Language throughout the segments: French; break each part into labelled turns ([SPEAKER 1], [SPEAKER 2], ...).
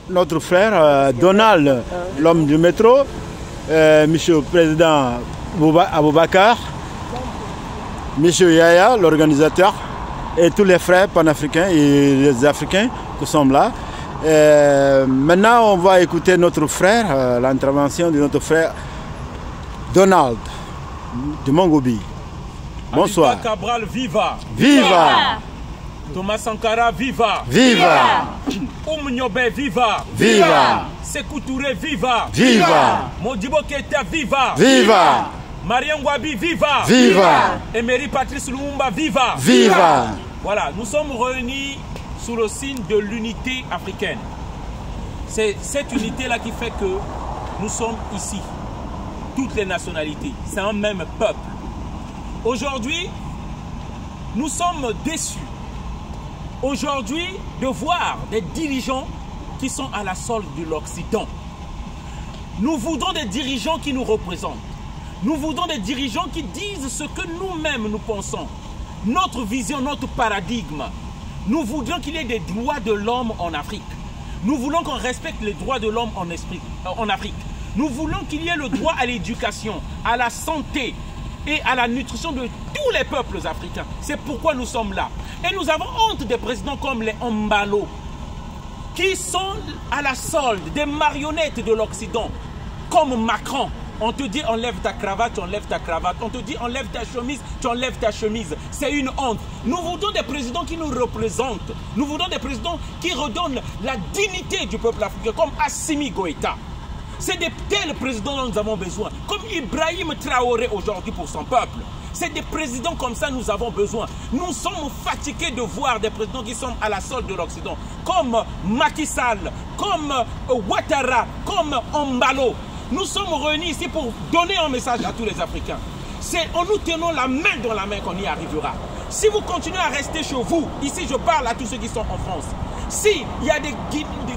[SPEAKER 1] notre frère Donald, l'homme du métro, monsieur le président Aboubakar, monsieur Yaya, l'organisateur, et tous les frères panafricains et les Africains qui sont là. Maintenant, on va écouter notre frère, l'intervention de notre frère Donald de Mongobi. Bonsoir.
[SPEAKER 2] Aliba Cabral, viva!
[SPEAKER 1] Viva!
[SPEAKER 2] Thomas Sankara, viva!
[SPEAKER 1] Viva!
[SPEAKER 2] Nyobe, viva!
[SPEAKER 1] Viva!
[SPEAKER 2] Sékou Touré, viva!
[SPEAKER 1] Viva!
[SPEAKER 2] Modibo Keïta, viva!
[SPEAKER 1] Viva!
[SPEAKER 2] Mariam Gwabi, viva!
[SPEAKER 1] Viva!
[SPEAKER 2] Emery Patrice Lumumba, viva!
[SPEAKER 1] Viva!
[SPEAKER 2] Voilà, nous sommes réunis sous le signe de l'unité africaine. C'est cette unité-là qui fait que nous sommes ici. Toutes les nationalités, c'est un même peuple. Aujourd'hui, nous sommes déçus. Aujourd'hui, de voir des dirigeants qui sont à la solde de l'Occident. Nous voudrons des dirigeants qui nous représentent. Nous voudrons des dirigeants qui disent ce que nous-mêmes nous pensons. Notre vision, notre paradigme. Nous voudrons qu'il y ait des droits de l'homme en Afrique. Nous voulons qu'on respecte les droits de l'homme en Afrique. Nous voulons qu'il y ait le droit à l'éducation, à la santé et à la nutrition de tous les peuples africains. C'est pourquoi nous sommes là. Et nous avons honte des présidents comme les Ombalo, qui sont à la solde des marionnettes de l'Occident, comme Macron. On te dit enlève ta cravate, tu enlèves ta cravate. On te dit enlève ta chemise, tu enlèves ta chemise. C'est une honte. Nous voulons des présidents qui nous représentent. Nous voulons des présidents qui redonnent la dignité du peuple africain, comme Assimi Goïta. C'est de tels présidents dont nous avons besoin. Comme Ibrahim Traoré aujourd'hui pour son peuple. C'est des présidents comme ça nous avons besoin. Nous sommes fatigués de voir des présidents qui sont à la solde de l'Occident. Comme Macky Sall, comme Ouattara, comme Ombalo. Nous sommes réunis ici pour donner un message à tous les Africains. C'est en nous tenant la main dans la main qu'on y arrivera. Si vous continuez à rester chez vous, ici je parle à tous ceux qui sont en France. S'il y a des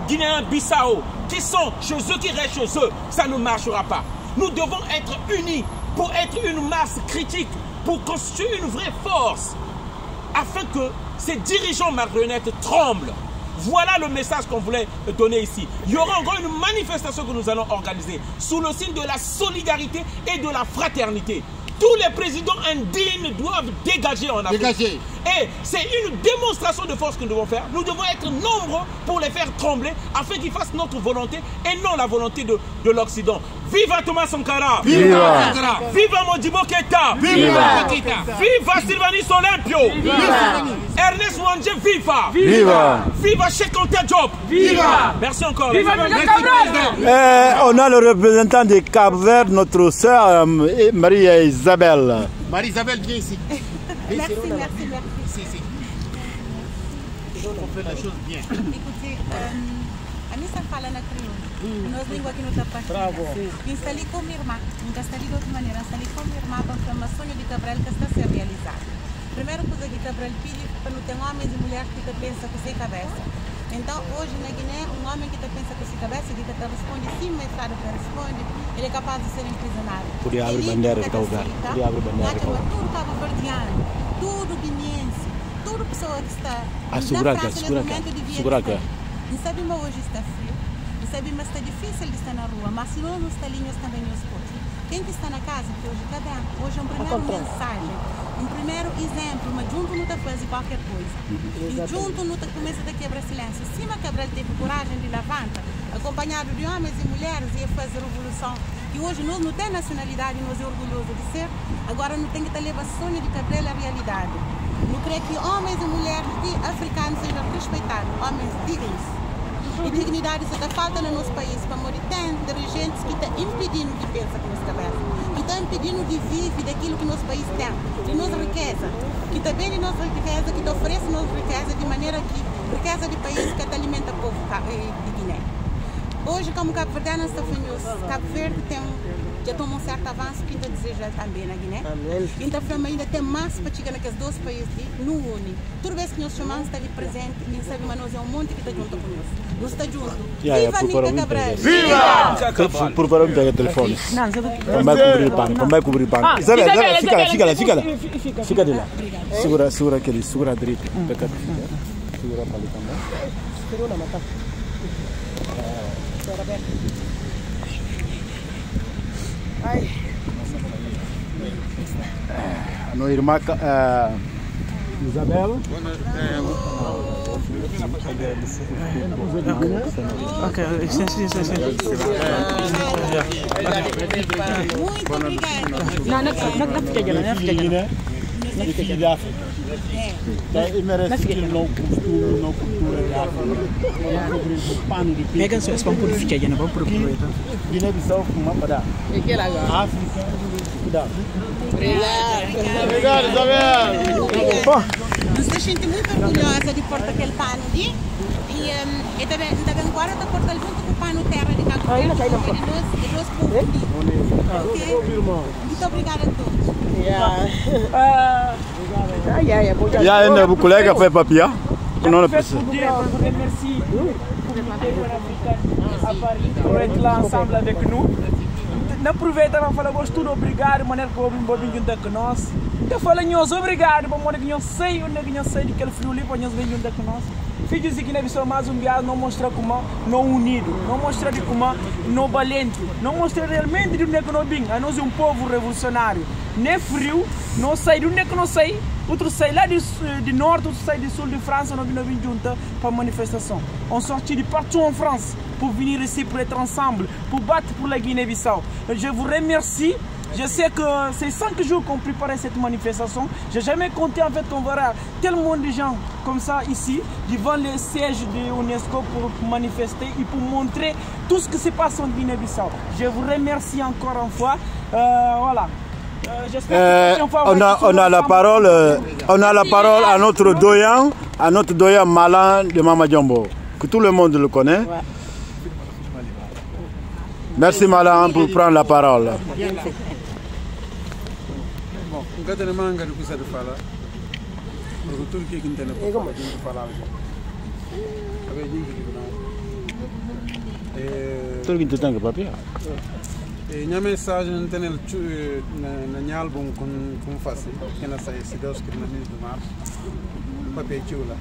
[SPEAKER 2] Guinéens Bissau qui sont chez eux, qui restent chez eux, ça ne marchera pas. Nous devons être unis pour être une masse critique, pour constituer une vraie force, afin que ces dirigeants marionnettes tremblent. Voilà le message qu'on voulait donner ici. Il y aura encore une manifestation que nous allons organiser sous le signe de la solidarité et de la fraternité. Tous les présidents indignes doivent dégager en Afrique. Et c'est une démonstration de force que nous devons faire. Nous devons être nombreux pour les faire trembler afin qu'ils fassent notre volonté et non la volonté de l'Occident. Viva Thomas Sankara!
[SPEAKER 1] Viva!
[SPEAKER 2] Viva Modibo Keïta!
[SPEAKER 1] Viva!
[SPEAKER 2] Viva Sylvanus Olympio!
[SPEAKER 3] Viva!
[SPEAKER 2] Ernest Mwange, viva!
[SPEAKER 1] Viva!
[SPEAKER 2] Viva Cheikh Anta Diop!
[SPEAKER 3] Viva!
[SPEAKER 2] Merci encore.
[SPEAKER 3] Viva
[SPEAKER 1] On a le représentant de Cap-Vert, notre sœur Marie-Isabelle.
[SPEAKER 4] Marie-Isabelle, viens ici.
[SPEAKER 5] Merci.
[SPEAKER 4] On fait la chose bien.
[SPEAKER 5] Écoutez, a mim se fala na crioulo. Nós língua aqui no Tapatinga. Está ali com minha irmã. Está ali de outra maneira. Está ali com minha irmã para o sonho de Cabral que está a ser realizado. Primeira coisa que Cabral pede para não ter homens e mulheres que pensam com sua cabeça. Então, hoje na Guiné, um homem que pensa com sua cabeça e que responde sim, mas Estado que responde, ele é capaz de ser emprisionado.
[SPEAKER 1] Podia abrir bandeira que está tudo
[SPEAKER 5] cabo-verdiano, tudo guineense, tudo pessoa que está
[SPEAKER 1] segura cá.
[SPEAKER 5] Não sabemos hoje está frio, não sabemos está difícil de estar na rua, mas se não está ali, nós também nos pode. Quem que está na casa, que hoje está bem, hoje é um primeiro mensagem, um primeiro exemplo, mas junto não está fazendo qualquer coisa. E junto não está começando a quebrar silêncio. Cima Cabral teve coragem de levantar, acompanhado de homens e mulheres, e fazer revolução. E hoje nós não temos nacionalidade, nós é orgulhoso de ser. Agora não tem que levar sonho de Cabral à realidade. Não creio que homens e mulheres africanos sejam respeitados, homens dignos. E dignidade só está falta no nosso país, para morrer tem dirigentes que estão impedindo de pensar com nossa cabeça, que estão impedindo de viver daquilo que nosso país tem, de nossa riqueza, que também de nossa riqueza, que oferece nossa riqueza de maneira que riqueza de país que alimenta o povo de Guiné. Hoje, como Cabo Verde, nós estamos Cabo Verde já tomou um certo avanço que ainda deseja também na Guiné. Então, ainda tem mais para chegar naqueles dois países no UNI. Toda vez que nós chamamos, está ali presente, quem sabe, mas nós é um monte que está junto conosco. Nós está junto. Viva Nica Cabral!
[SPEAKER 1] Viva! Por favor, me pega o telefone. Vai cobrir pano. Isabel, fica lá. Fica de lá. Segura aquele, segura direito. Segura para ali também. Nossa irmã Isabel.
[SPEAKER 3] Ok, sim.
[SPEAKER 5] Muito obrigada.
[SPEAKER 3] Não fica aqui,
[SPEAKER 1] Da África. E merece que não cultura da África.
[SPEAKER 3] Pega só esse pão por ficar aqui, não vamos aproveitar.
[SPEAKER 1] Guiné-Bissau com uma para África. Cuidado.
[SPEAKER 5] Obrigada,
[SPEAKER 1] Isabel.
[SPEAKER 5] Nos sente muito orgulhosa de portar aquele pano ali. E também agora está portando junto com o pano terra de Cacau. E nós muito obrigada a todos.
[SPEAKER 1] Il y a un collègue qui a fait papier. Non,
[SPEAKER 3] Merci à Paris pour être là ensemble avec nous. Não aproveita para falar tudo obrigado, maneira que o Bobin junto com nós. Então fala nós obrigado, para maneira que nós sei onde nós sei de aquele frio ali para nós vir junto com nós. Filhos de Guiné-Bissau mais viagem não mostra como não unido, não mostra de como não valente, não mostra realmente de onde é que nós vim. A nós é povo revolucionário. Nem frio, não sei de onde é que nós sei. Outro sai lá de norte, outro sai de sul de França, nós vim juntos para a manifestação. On sortit de partout en France pour venir ici, pour être ensemble, pour battre pour la Guinée-Bissau. Je vous remercie. Je sais que c'est 5 jours qu'on préparait cette manifestation. Je n'ai jamais compté en fait qu'on verra tellement de gens comme ça ici, devant les sièges de l'UNESCO pour manifester et pour montrer tout ce qui se passe en Guinée-Bissau. Je vous remercie encore une fois. Voilà.
[SPEAKER 1] On a la parole à notre doyen Malan de Mama Diombo, que tout le monde le connaît. Ouais. Merci Malan pour prendre la parole.
[SPEAKER 6] Minha mensagem não tem na álbum com fácil, que na sai se Deus que na mês de março, papel chula.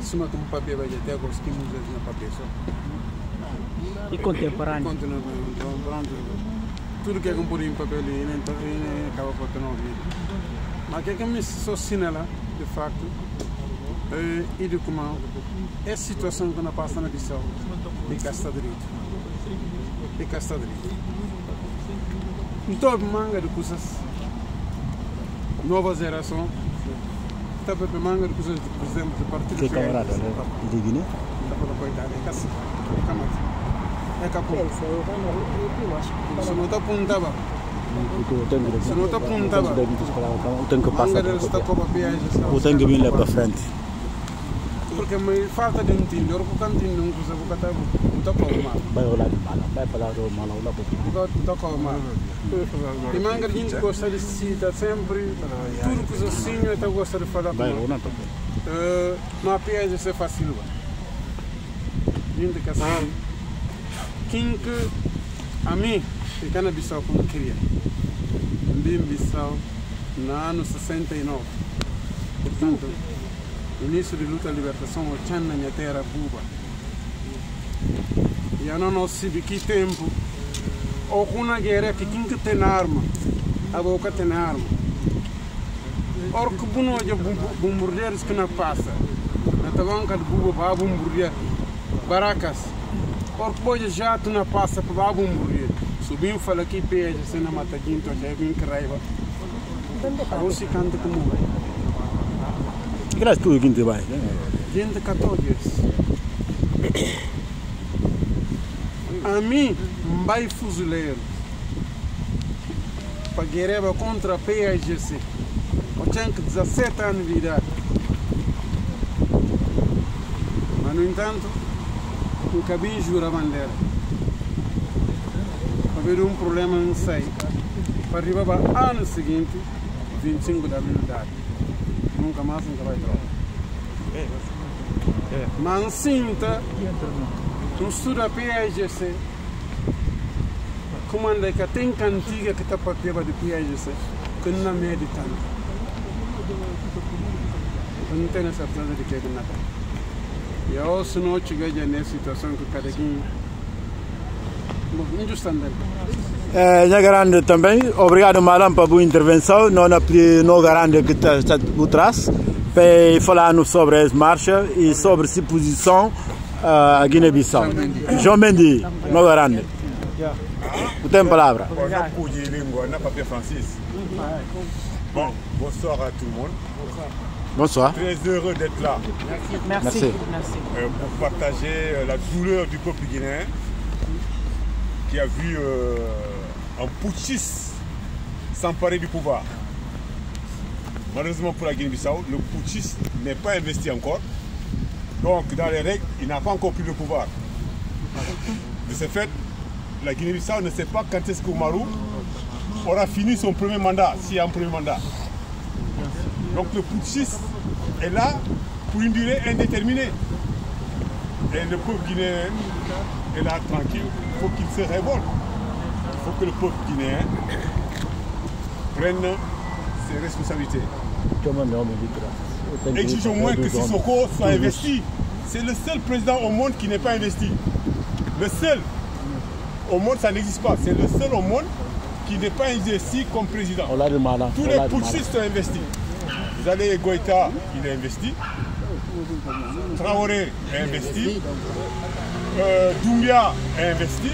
[SPEAKER 6] Suma como papel vai até agora que museu na papel só.
[SPEAKER 3] E contemporâneo.
[SPEAKER 6] Tudo que é com por em papel e nem acaba por ter não vídeo. Mas que me sossina lá, de facto, e de como é a situação que na passa na Bissau de Casta Direito. E Casta Direito. Então, manga de coisas, nova geração, está para manga de coisas, por exemplo, de partido
[SPEAKER 1] que camarada, de Guiné?
[SPEAKER 6] Está para coitar, é caça, é camada, é capô. Se não está apontava, se não está apontava, manga deles está com a viagem.
[SPEAKER 1] O tenho que vir lá para frente.
[SPEAKER 6] Porque me falta de entender, eu vou cantar não coisa, vou cantar, não está com mal.
[SPEAKER 1] Vai rolar de mala, vai falar do mala lá
[SPEAKER 6] pouco. Não está com mal. E manga a gente gosta de citar sempre, tudo que assim eu gosto de falar.
[SPEAKER 1] Vai rolar também.
[SPEAKER 6] Mas a viagem é fácil. Gente que assim, quem que a mim fica na Bissau como queria. Vim Bissau no ano 69. Portanto, início de luta de libertação, o Tchan na minha terra, Buba. E eu não sei de que tempo, ou uma guerra que quem que tem arma, a boca tem arma. Or que buno de bombardeiros que não passa, na tabanca de Buba vai bombardear, baracas. Or que pode jato não passa para vai bombardear. Subimos fala aqui peja, se não mata quinto, já vem que raiva. Agora se canta como vai.
[SPEAKER 1] Graças a tudo que vai.
[SPEAKER 6] Gente 14 a mim, vai fuzileiro. Para guerrear contra a PAGC. Eu tinha 17 anos de idade. Mas, no entanto, não cabia jurar a bandeira. Havia um problema, não sei. Para arribar para o ano seguinte, 25 de abril de idade. Nunca mais vai trocar. Mas sinta, no estudo da PAGC, comanda que tem cantiga que está para a de PAGC, que não é meditando. Eu não tenho certeza de que é que não está. Eu se não chegar nessa situação que cada quem
[SPEAKER 1] Garande também, obrigado madame por sua intervenção. Nós não garante que está por trás para falar sobre as marchas e sobre a posição a Guiné-Bissau. João Mendy, não garante. Vous avez une palavra.
[SPEAKER 7] Bon, bonsoir à tout le monde.
[SPEAKER 1] Bonsoir.
[SPEAKER 7] Très heureux d'être là.
[SPEAKER 3] Merci.
[SPEAKER 7] Pour partager la douleur du peuple guinéen qui a vu un putschiste s'emparer du pouvoir. Malheureusement pour la Guinée-Bissau, le putschiste n'est pas investi encore. Donc dans les règles, il n'a pas encore pris le pouvoir. De ce fait, la Guinée-Bissau ne sait pas quand est-ce qu'Oumarou aura fini son premier mandat, s'il y a un premier mandat. Donc le putschiste est là pour une durée indéterminée. Et le peuple guinéen est là tranquille. Il faut qu'il se révolte. Il faut que le peuple guinéen prenne ses responsabilités. Exige au moins que Sissoko soit investi. C'est le seul président au monde qui n'est pas investi. Le seul au monde, ça n'existe pas. C'est le seul au monde qui n'est pas investi comme président. Tous les putschistes sont investis. Vous allez Goïta, il est investi. Traoré est investi. Doumbia est investi.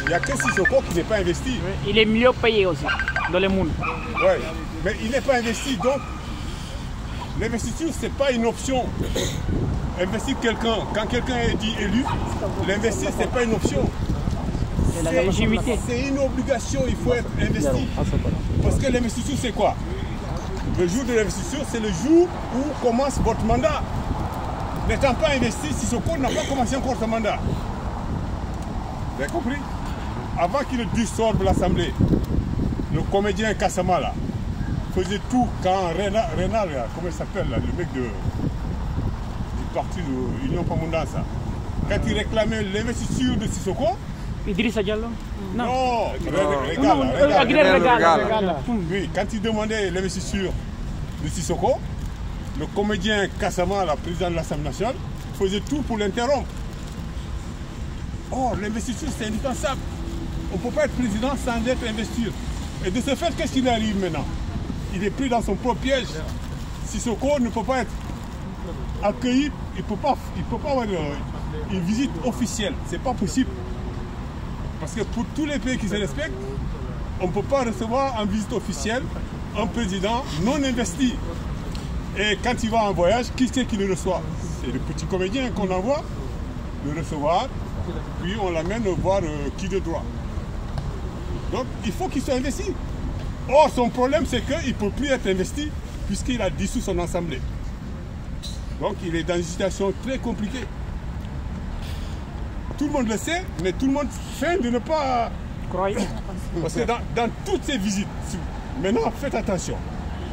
[SPEAKER 7] Il n'y a que Sissoko qui n'est pas investi.
[SPEAKER 3] Il est mieux payé aussi dans le monde.
[SPEAKER 7] Oui, mais il n'est pas investi. Donc, l'investiture, ce n'est pas une option. Investir quelqu'un, quand quelqu'un est dit élu, l'investir, ce n'est pas une option. C'est une obligation, il faut être investi. Parce que l'investiture, c'est quoi? Le jour de l'investiture, c'est le jour où commence votre mandat. N'étant pas investi, Sissoko n'a pas commencé encore son mandat. Vous avez compris? Avant qu'il ne dissolve l'Assemblée, le comédien Kassama là, faisait tout quand Renal, comment il s'appelle là, le mec du parti de l'Union Pamundasa, quand il réclamait l'investiture de Sissoko.
[SPEAKER 3] Idrissa Diallo?
[SPEAKER 7] Non, Regal. Oui, quand il demandait l'investiture de Sissoko, le comédien Kassama, le président de l'Assemblée nationale, faisait tout pour l'interrompre. Or, l'investiture, c'est indispensable. On ne peut pas être président sans être investi. Et de ce fait, qu'est-ce qu'il arrive maintenant? Il est pris dans son propre piège. Sissoko ne peut pas être accueilli, il ne peut pas avoir une visite officielle. Ce n'est pas possible. Parce que pour tous les pays qui se respectent, on ne peut pas recevoir en visite officielle un président non investi. Et quand il va en voyage, qui c'est qui le reçoit? C'est le petit comédien qu'on envoie le recevoir, puis on l'amène voir qui de droit. Donc il faut qu'il soit investi. Or, son problème, c'est qu'il ne peut plus être investi puisqu'il a dissous son assemblée. Donc il est dans une situation très compliquée. Tout le monde le sait, mais tout le monde feint de ne pas croire. Parce que dans toutes ces visites, maintenant faites attention,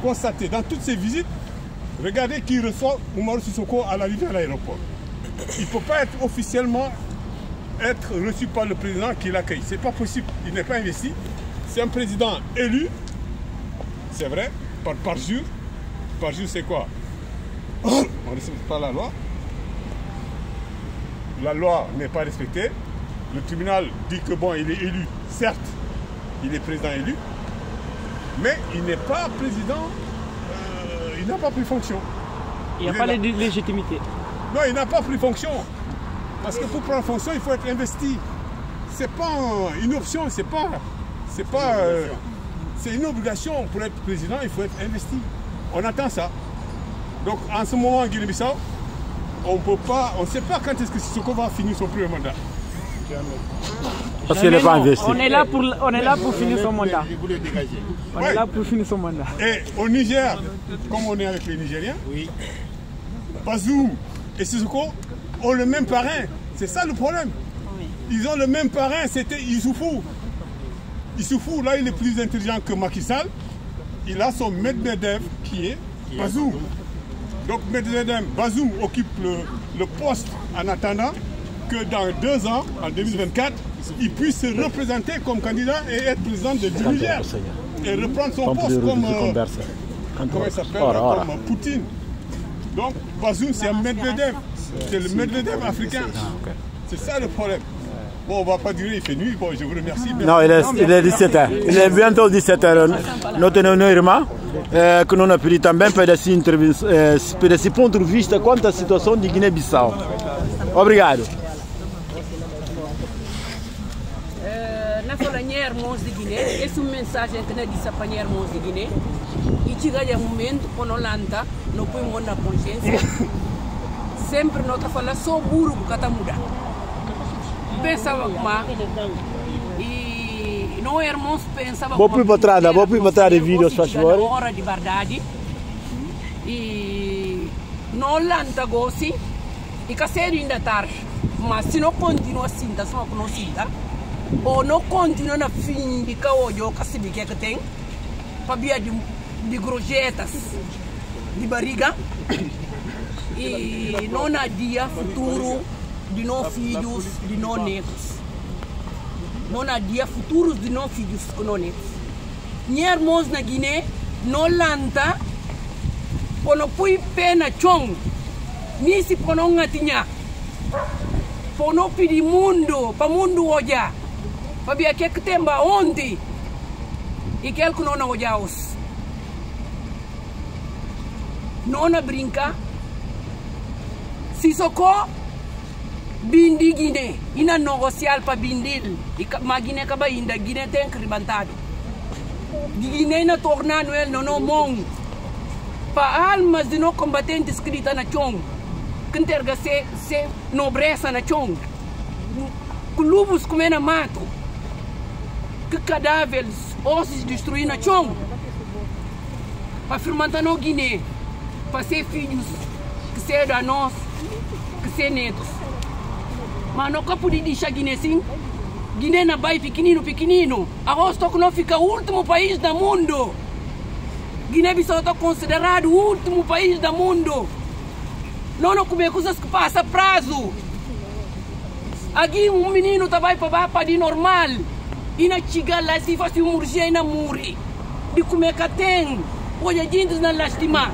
[SPEAKER 7] constatez, dans toutes ces visites, regardez qui reçoit Oumarou Sissoko à l'arrivée à l'aéroport. Il ne peut pas être officiellement reçu par le président qui l'accueille. Ce n'est pas possible, il n'est pas investi. C'est un président élu, c'est vrai, par jour. Par jour, c'est quoi? On ne respecte pas la loi. La loi n'est pas respectée. Le tribunal dit que bon, il est élu. Certes, il est président élu, mais il n'est pas président. Il n'a pas pris fonction.
[SPEAKER 3] Il n'y a pas de légitimité.
[SPEAKER 7] Non, il n'a pas pris fonction. Parce que pour prendre fonction, il faut être investi. C'est pas une option, c'est une obligation. Pour être président, il faut être investi. On attend ça. Donc en ce moment en Guinée-Bissau, on ne sait pas quand est-ce que Sissoko va finir son premier mandat.
[SPEAKER 1] Parce qu'il n'est pas investi.
[SPEAKER 3] On est là pour finir son mandat. On est là pour finir son mandat.
[SPEAKER 7] Et au Niger, comme on est avec les Nigériens, oui. Bazoum et Sissoko ont le même parrain. C'est ça le problème. Oui. Ils ont le même parrain, c'était Issoufou. Issoufou, là, il est plus intelligent que Macky Sall. Il a son Medvedev qui est Bazoum. Donc Medvedev, Bazoum occupe le poste en attendant que dans 2 ans, en 2024, il puisse se représenter comme candidat et être président du Niger. Et reprendre son poste comme, comment il s'appelle, comme Poutine. Donc Bazoum, c'est un Medvedev. C'est le Medvedev africain. C'est ça le problème. Bon, on va pas dire il fait nuit, bon, je vous remercie.
[SPEAKER 1] Non, il est 17h. Il est bientôt 17h. Nous tenons un irmão que nous avons pris também para esse ponto de vista quanto à situação de Guiné-Bissau. Obrigado.
[SPEAKER 8] Na Fanhar Mons de Guiné, esse é mensagem que na disse Fanhar Mons de Guiné. E chega um momento quando lanta, não põe mão na consciência. Sempre nós falamos só burro que está mudando. Pensava que e não irmãos pensava
[SPEAKER 1] vou para trás de vídeos, faz favor.
[SPEAKER 8] Hora de verdade e não lanta gosi e que cedo da tarde, mas se não continua assim, tá só que não sinta ou não continua na fim de caojo que se bique que tem para via de grojetas de barriga e não há dia futuro de nossos filhos, de nós netos. Não há dia futuros de nossos filhos com nós netos. Minha irmãos na Guiné, não lanta, quando põe pé na chão, nem se põe não tinha. Para não pedir mundo, para mundo olhar. Para ver que tem onde e que ele não olhamos. Não brinca. Se socorro, bindi Guiné, ina negocial para bindil, ma Guiné acaba ainda, Guiné tem ribantado. Guiné na tornando ele no mong, para almas de no combatentes escrita na chong, que enterga se nobreza na chong, que lobos comer na mato, que cadáveres, ossos destruir na chong, para firmar no Guiné, para ser filhos, que ser da nós, que ser netos. Mas não pode deixar Guiné assim. Guiné na vai pequenino. Agora que não fica o último país do mundo. Guiné-Bissau está considerado o último país do mundo. Não comer coisas que passam prazo. Aqui menino está vai para de normal. E na chega lá se faz urgência na muri. De comer que tem. Olha gente na lastima.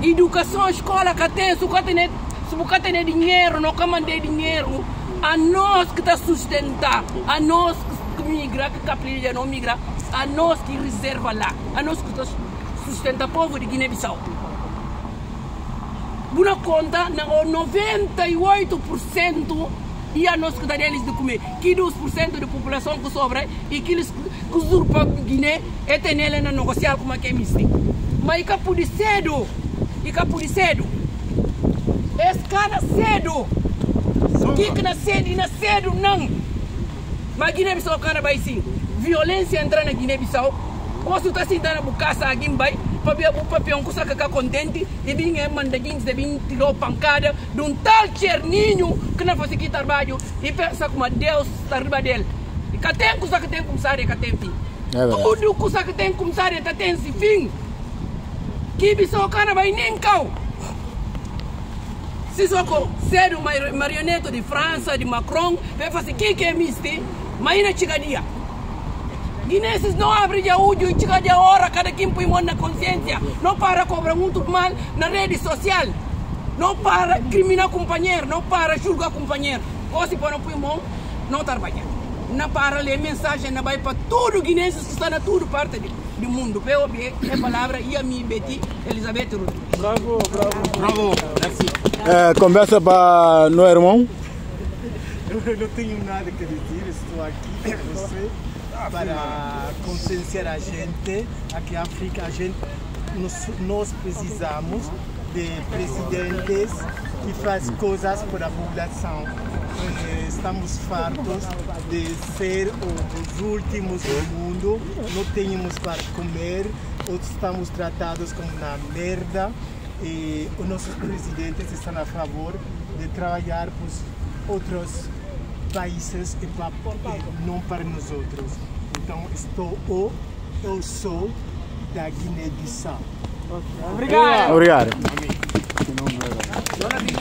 [SPEAKER 8] Educação, escola que tem, se você tem dinheiro, não quer mandar dinheiro, a nós que está sustentar, a nós que migra, que capilha não migra, a nós que reserva lá, a nós que está sustenta o povo de Guiné-Bissau. Boa conta, 98% e a nós que está deles de comer, que 2% da população que sobra e que eles usurpam Guiné e tem ele na negociar com a que misti. Mas e capo de cedo. Esse cara cedo. Que na cedo não. Mas Guiné-Bissau cara vai sim. Violência entra na Guiné-Bissau. Você está sentando na bucaça aqui vai. Para ver o papel que você fica contente. E vem mandadinhos, vem tirou pancada de tal cherninho que não faz aqui trabalho. E pensa como Deus está riba dele. E que tem coisa que tem que começar e que tem fim. Tudo coisa que tem que começar e tem esse fim. Que Bissau cara vai nem cau. Se só ser uma marioneta de França, de Macron, vai fazer que é misti, mas ainda chega dia. Guinenses não abrem de áudio e chega de hora, cada quem põe mão na consciência. Não para cobrar muito mal na rede social. Não para criminar companheiro, não para julgar companheiro. Ou se para põe mão, não trabalhar. Não para ler mensagem, não vai para todo guinenses que está na toda parte do mundo. POB é a palavra e a minha Betty Elizabeth Rodrigues.
[SPEAKER 6] Bravo.
[SPEAKER 7] Merci.
[SPEAKER 1] Conversa para meu irmão.
[SPEAKER 9] Eu não tenho nada que dizer, estou aqui com você para conscienciar a gente, aqui na África, nós precisamos de presidentes que fazem coisas para a população. Estamos fartos de ser os últimos do mundo, não temos para comer, estamos tratados como uma merda e os nossos presidentes estão a favor de trabalhar para os outros países e não para nós outros. Então eu sou da Guiné-Bissau.
[SPEAKER 3] Obrigado.
[SPEAKER 1] Obrigado.